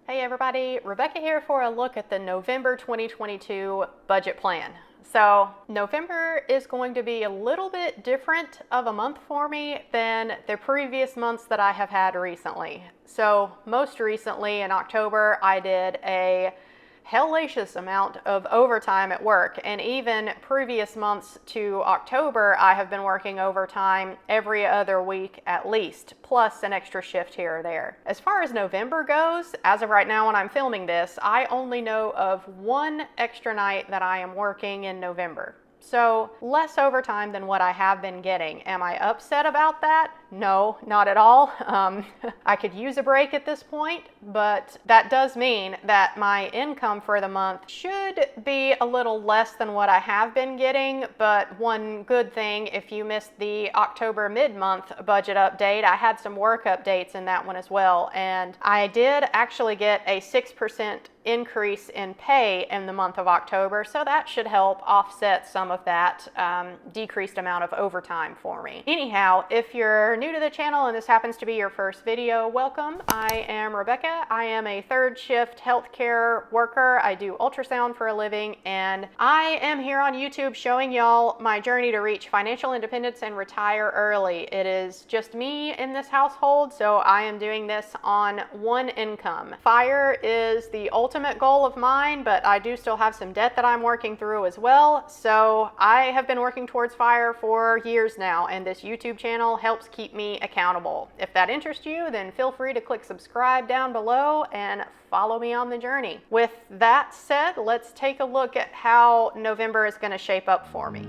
Hey everybody, Rebecca here for a look at the November 2022 budget plan. So November is going to be a little bit different of a month for me than the previous months that I have had recently. So most recently in October, I did a hellacious amount of overtime at work, and even previous months to October I have been working overtime every other week at least, plus an extra shift here or there. As far as November goes, as of right now when I'm filming this, I only know of one extra night that I am working in November. So less overtime than what I have been getting. Am I upset about that? No, not at all. I could use a break at this point, but that does mean that my income for the month should be a little less than what I have been getting. But one good thing, if you missed the October mid-month budget update, I had some work updates in that one as well. And I did actually get a 6% increase in pay in the month of October, so that should help offset some of that decreased amount of overtime for me. Anyhow, if you're new to the channel and this happens to be your first video, welcome. I am Rebecca. I am a third shift healthcare worker. I do ultrasound for a living, and I am here on YouTube showing y'all my journey to reach financial independence and retire early. It is just me in this household, so I am doing this on one income. FIRE is the ultimate goal of mine, but I do still have some debt that I'm working through as well. So I have been working towards FIRE for years now, and this YouTube channel helps keep me accountable. If that interests you, then feel free to click subscribe down below and follow me on the journey. With that said, let's take a look at how November is going to shape up for me.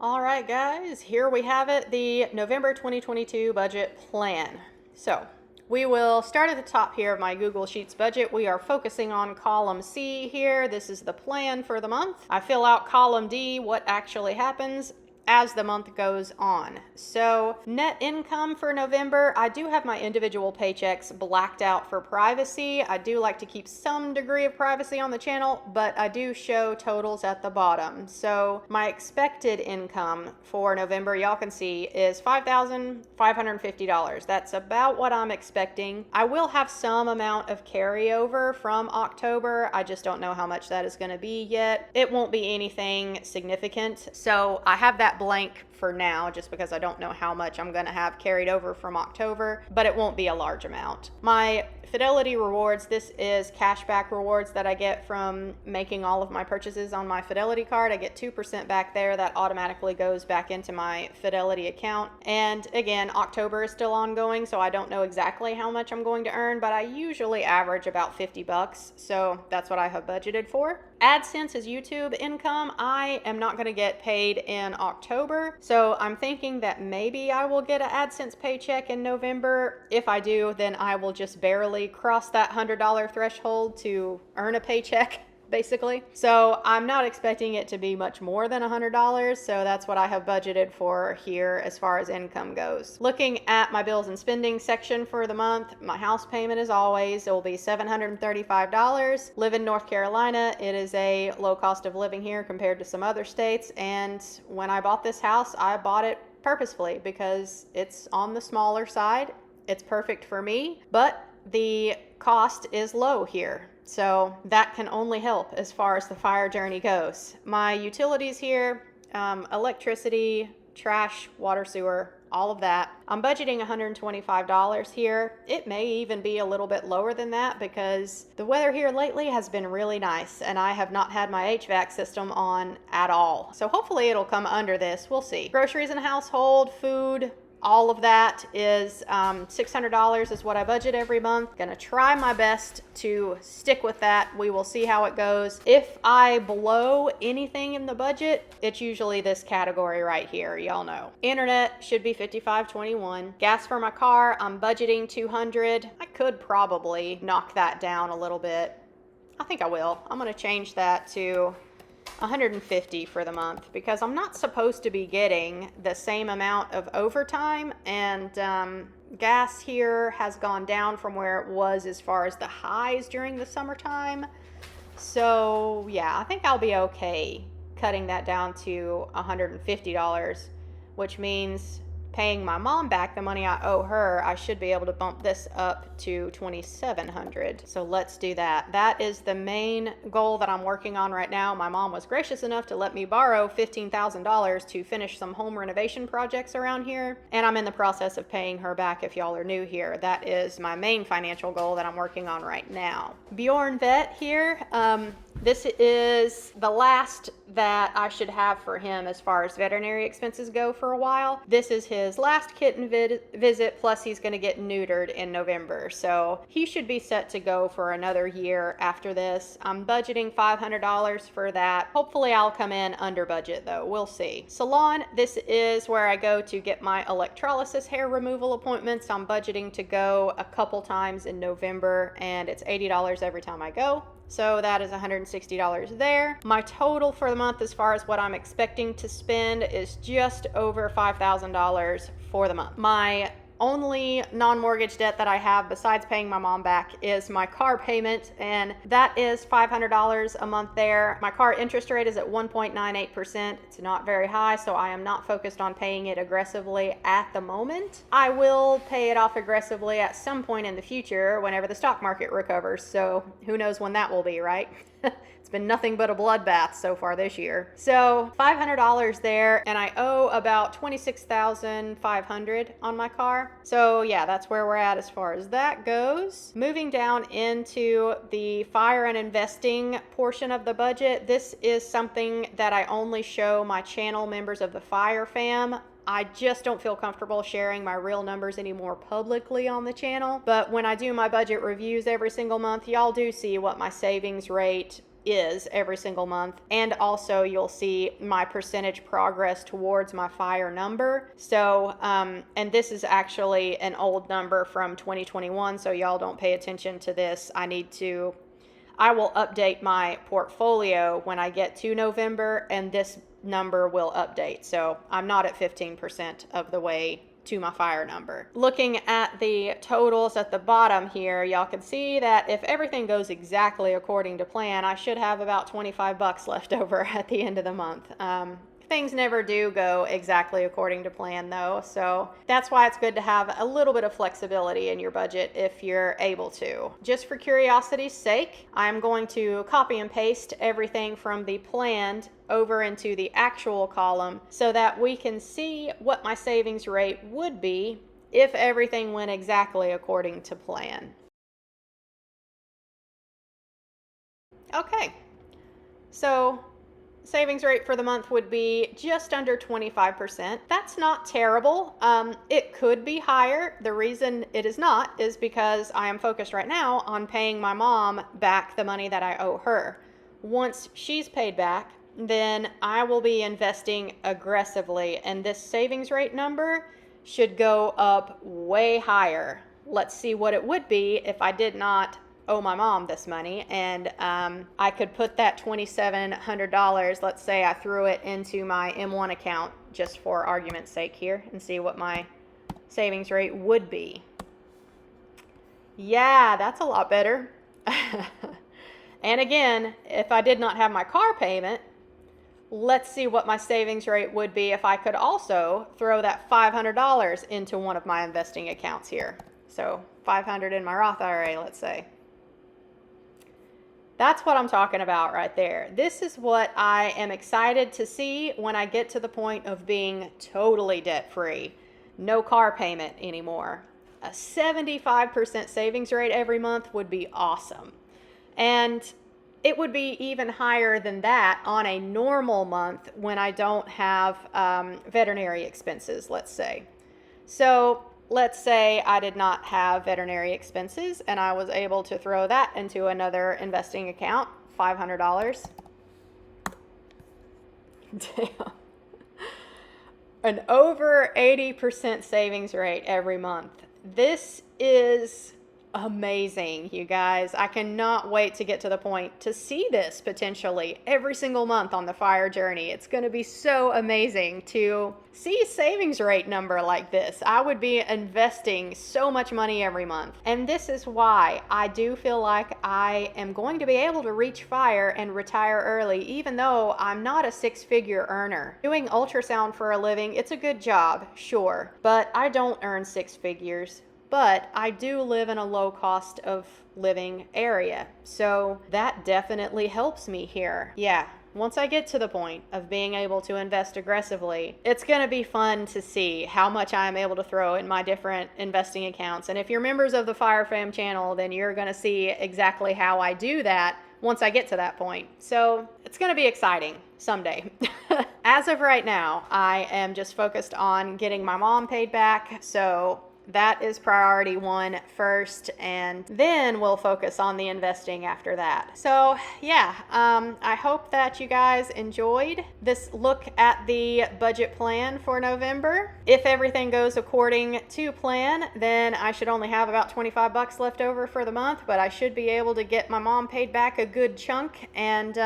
All right, guys, here we have it, the November 2022 budget plan. So we will start at the top here of my Google Sheets budget. We are focusing on column C here. This is the plan for the month. I fill out column D, what actually happens as the month goes on. So net income for November, I do have my individual paychecks blacked out for privacy. I do like to keep some degree of privacy on the channel, but I do show totals at the bottom. So my expected income for November, y'all can see, is $5,550. That's about what I'm expecting. I will have some amount of carryover from October. I just don't know how much that is going to be yet. It won't be anything significant. So I have that blank for now just because I don't know how much I'm going to have carried over from October, but it won't be a large amount. My Fidelity rewards, this is cashback rewards that I get from making all of my purchases on my Fidelity card. I get 2% back there that automatically goes back into my Fidelity account. And again, October is still ongoing, so I don't know exactly how much I'm going to earn, but I usually average about 50 bucks. So that's what I have budgeted for. AdSense is YouTube income. I am not going to get paid in October, so I'm thinking that maybe I will get an AdSense paycheck in November. If I do, then I will just barely cross that $100 threshold to earn a paycheck, basically. So I'm not expecting it to be much more than $100, so that's what I have budgeted for here as far as income goes. Looking at my bills and spending section for the month, my house payment as always, it will be $735. Live in North Carolina. It is a low cost of living here compared to some other states, and when I bought this house, I bought it purposefully because it's on the smaller side. It's perfect for me, but the cost is low here. So that can only help as far as the FIRE journey goes. My utilities here, electricity, trash, water, sewer, all of that. I'm budgeting $125 here. It may even be a little bit lower than that because the weather here lately has been really nice and I have not had my HVAC system on at all. So hopefully it'll come under this. We'll see. Groceries and household, food, all of that is $600 is what I budget every month. Gonna try my best to stick with that. We will see how it goes. If I blow anything in the budget, it's usually this category right here. Y'all know. Internet should be $55.21. Gas for my car, I'm budgeting $200. I could probably knock that down a little bit. I think I will. I'm gonna change that to $150 for the month because I'm not supposed to be getting the same amount of overtime, and gas here has gone down from where it was as far as the highs during the summertime. So yeah, I think I'll be okay cutting that down to $150, which means paying my mom back the money I owe her, I should be able to bump this up to $2,700. So let's do that. That is the main goal that I'm working on right now. My mom was gracious enough to let me borrow $15,000 to finish some home renovation projects around here, and I'm in the process of paying her back. If y'all are new here, that is my main financial goal that I'm working on right now. Bjorn Vet here. This is the last that I should have for him as far as veterinary expenses go for a while. This is his last kitten visit, plus he's going to get neutered in November. So he should be set to go for another year after this. I'm budgeting $500 for that. Hopefully I'll come in under budget though. We'll see. Salon, this is where I go to get my electrolysis hair removal appointments. I'm budgeting to go a couple times in November, and it's $80 every time I go. So that is $160 there. My total for the month as far as what I'm expecting to spend is just over $5,000 for the month. My only non-mortgage debt that I have besides paying my mom back is my car payment, and that is $500 a month there. My car interest rate is at 1.98%. It's not very high, so I am not focused on paying it aggressively at the moment. I will pay it off aggressively at some point in the future whenever the stock market recovers, so who knows when that will be, right? It's been nothing but a bloodbath so far this year. So $500 there, and I owe about $26,500 on my car. So yeah, that's where we're at as far as that goes. Moving down into the fire and investing portion of the budget, this is something that I only show my channel members of the Fire Fam. I just don't feel comfortable sharing my real numbers anymore publicly on the channel. But when I do my budget reviews every single month, y'all do see what my savings rate is every single month, and also you'll see my percentage progress towards my fire number. So and this is actually an old number from 2021, so y'all don't pay attention to this. I will update my portfolio when I get to November, and this number will update. So I'm not at 15% of the way to my fire number. Looking at the totals at the bottom here, y'all can see that if everything goes exactly according to plan, I should have about 25 bucks left over at the end of the month. Things never do go exactly according to plan though, so that's why it's good to have a little bit of flexibility in your budget if you're able to. Just for curiosity's sake, I'm going to copy and paste everything from the planned over into the actual column so that we can see what my savings rate would be if everything went exactly according to plan. Okay, so savings rate for the month would be just under 25%. That's not terrible. It could be higher. The reason it is not is because I am focused right now on paying my mom back the money that I owe her. Once she's paid back, then I will be investing aggressively, and this savings rate number should go up way higher. Let's see what it would be if I did not owe my mom this money, and I could put that $2,700, let's say I threw it into my M1 account just for argument's sake here, and see what my savings rate would be. Yeah, that's a lot better. And again, if I did not have my car payment, let's see what my savings rate would be if I could also throw that $500 into one of my investing accounts here. So $500 in my Roth IRA, let's say. That's what I'm talking about right there. This is what I am excited to see when I get to the point of being totally debt-free. No car payment anymore. A 75% savings rate every month would be awesome. And it would be even higher than that on a normal month when I don't have veterinary expenses, let's say. So let's say I did not have veterinary expenses and I was able to throw that into another investing account, $500. Damn. An over 80% savings rate every month. This is amazing, you guys. I cannot wait to get to the point to see this potentially every single month on the FIRE journey. It's going to be so amazing to see a savings rate number like this. I would be investing so much money every month. And this is why I do feel like I am going to be able to reach FIRE and retire early, even though I'm not a six-figure earner. Doing ultrasound for a living, it's a good job, sure, but I don't earn six figures. But I do live in a low cost of living area, so that definitely helps me here. Yeah, once I get to the point of being able to invest aggressively, it's going to be fun to see how much I'm able to throw in my different investing accounts. And if you're members of the FIRE Fam channel, then you're going to see exactly how I do that once I get to that point. So it's going to be exciting someday. As of right now, I am just focused on getting my mom paid back. So that is priority one first, and then we'll focus on the investing after that. So yeah, I hope that you guys enjoyed this look at the budget plan for November. If everything goes according to plan, then I should only have about 25 bucks left over for the month, but I should be able to get my mom paid back a good chunk, and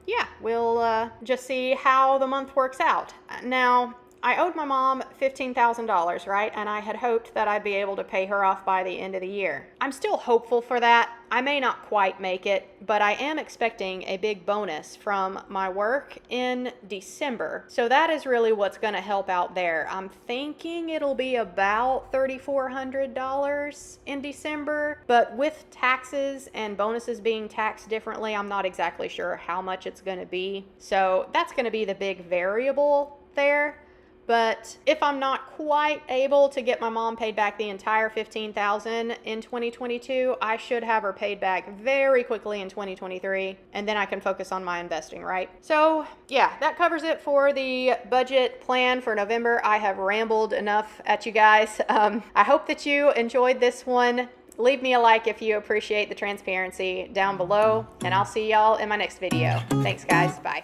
yeah, we'll just see how the month works out. Now, I owed my mom $15,000, right? And I had hoped that I'd be able to pay her off by the end of the year. I'm still hopeful for that. I may not quite make it, but I am expecting a big bonus from my work in December. So that is really what's going to help out there. I'm thinking it'll be about $3,400 in December, but with taxes and bonuses being taxed differently, I'm not exactly sure how much it's going to be. So that's going to be the big variable there. But if I'm not quite able to get my mom paid back the entire $15,000 in 2022, I should have her paid back very quickly in 2023, and then I can focus on my investing, right? So yeah, that covers it for the budget plan for November. I have rambled enough at you guys. I hope that you enjoyed this one. Leave me a like if you appreciate the transparency down below, and I'll see y'all in my next video. Thanks, guys. Bye.